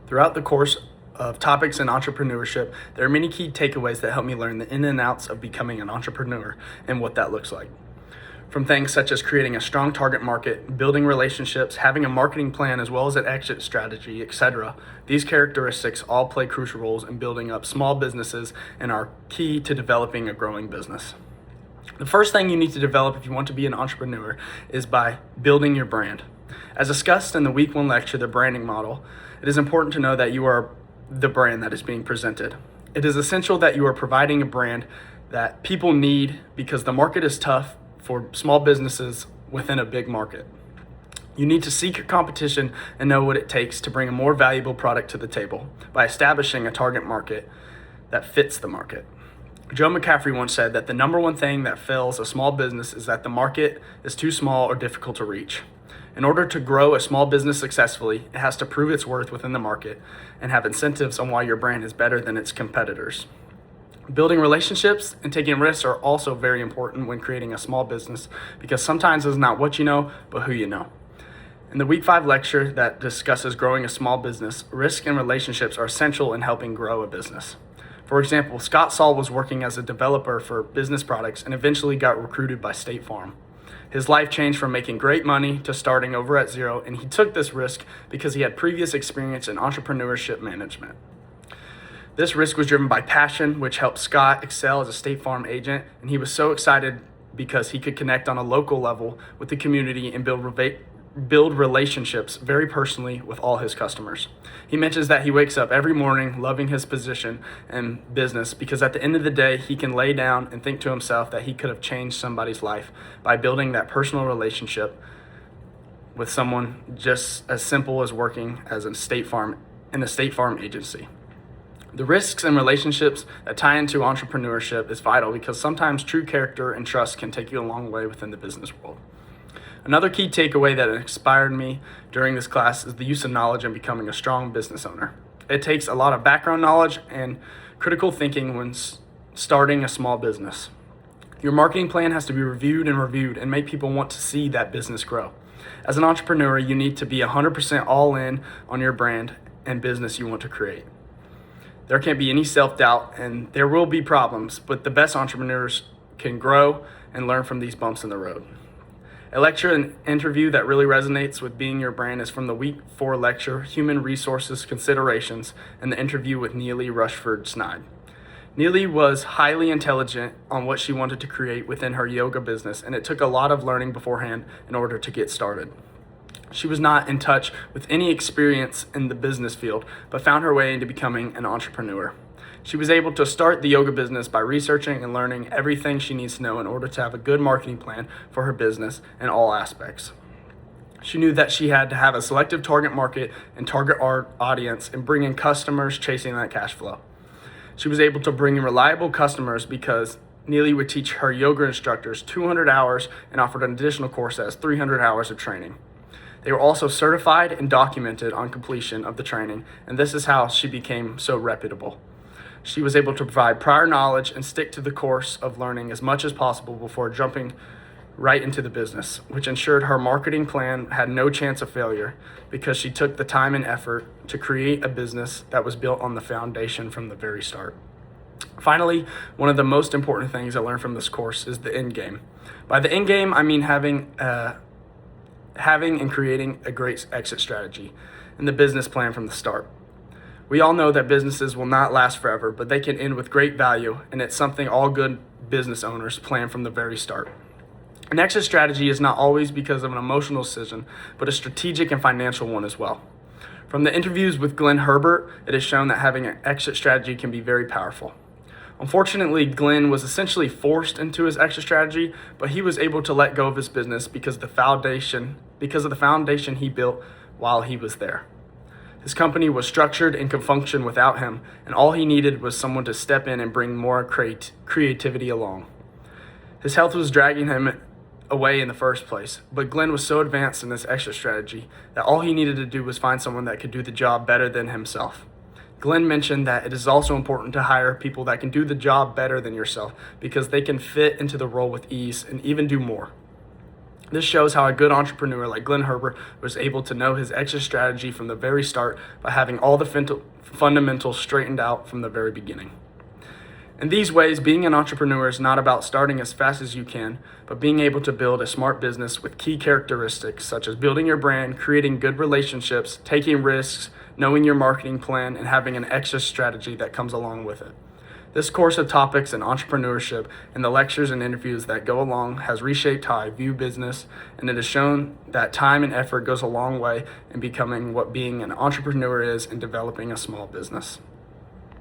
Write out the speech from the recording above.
Throughout the course of topics in entrepreneurship, there are many key takeaways that help me learn the in and outs of becoming an entrepreneur and what that looks like. From things such as creating a strong target market, building relationships, having a marketing plan, as well as an exit strategy, etc. These characteristics all play crucial roles in building up small businesses and are key to developing a growing business. The first thing you need to develop if you want to be an entrepreneur is by building your brand. As discussed in the week 1 lecture, the branding model, it is important to know that you are the brand that is being presented. It is essential that you are providing a brand that people need because the market is tough for small businesses within a big market. You need to seek your competition and know what it takes to bring a more valuable product to the table by establishing a target market that fits the market. Joe McCaffrey once said that the number one thing that fails a small business is that the market is too small or difficult to reach. In order to grow a small business successfully, it has to prove its worth within the market and have incentives on why your brand is better than its competitors. Building relationships and taking risks are also very important when creating a small business because sometimes it's not what you know, but who you know. In the week 5 lecture that discusses growing a small business, risk and relationships are essential in helping grow a business. For example, Scott Saul was working as a developer for business products and eventually got recruited by State Farm. His life changed from making great money to starting over at zero, and he took this risk because he had previous experience in entrepreneurship management. This risk was driven by passion, which helped Scott excel as a State Farm agent, and he was so excited because he could connect on a local level with the community and build relationships very personally with all his customers. He mentions that he wakes up every morning loving his position and business because at the end of the day, he can lay down and think to himself that he could have changed somebody's life by building that personal relationship with someone just as simple as working as a State Farm agency. The risks and relationships that tie into entrepreneurship is vital because sometimes true character and trust can take you a long way within the business world. Another key takeaway that inspired me during this class is the use of knowledge in becoming a strong business owner. It takes a lot of background knowledge and critical thinking when starting a small business. Your marketing plan has to be reviewed and make people want to see that business grow. As an entrepreneur, you need to be 100% all in on your brand and business you want to create. There can't be any self-doubt and there will be problems, but the best entrepreneurs can grow and learn from these bumps in the road. A lecture and interview that really resonates with being your brand is from the week 4 lecture, Human Resources Considerations, and the interview with Neely Rushford Snide. Neely was highly intelligent on what she wanted to create within her yoga business, and it took a lot of learning beforehand in order to get started. She was not in touch with any experience in the business field, but found her way into becoming an entrepreneur. She was able to start the yoga business by researching and learning everything she needs to know in order to have a good marketing plan for her business in all aspects. She knew that she had to have a selective target market and target audience and bring in customers chasing that cash flow. She was able to bring in reliable customers because Neely would teach her yoga instructors 200 hours and offered an additional course as 300 hours of training. They were also certified and documented on completion of the training, and this is how she became so reputable. She was able to provide prior knowledge and stick to the course of learning as much as possible before jumping right into the business, which ensured her marketing plan had no chance of failure because she took the time and effort to create a business that was built on the foundation from the very start. Finally, one of the most important things I learned from this course is the end game. By the end game, I mean having and creating a great exit strategy and the business plan from the start. We all know that businesses will not last forever, but they can end with great value, and it's something all good business owners plan from the very start. An exit strategy is not always because of an emotional decision, but a strategic and financial one as well. From the interviews with Glenn Herbert, it has shown that having an exit strategy can be very powerful. Unfortunately, Glenn was essentially forced into his exit strategy, but he was able to let go of his business because of the foundation he built while he was there. His company was structured and could function without him, and all he needed was someone to step in and bring more creativity along. His health was dragging him away in the first place, but Glenn was so advanced in this exit strategy that all he needed to do was find someone that could do the job better than himself. Glenn mentioned that it is also important to hire people that can do the job better than yourself because they can fit into the role with ease and even do more. This shows how a good entrepreneur like Glenn Herbert was able to know his exit strategy from the very start by having all the fundamentals straightened out from the very beginning. In these ways, being an entrepreneur is not about starting as fast as you can, but being able to build a smart business with key characteristics such as building your brand, creating good relationships, taking risks, knowing your marketing plan, and having an exit strategy that comes along with it. This course of topics in entrepreneurship and the lectures and interviews that go along has reshaped how I view business, and it has shown that time and effort goes a long way in becoming what being an entrepreneur is in developing a small business.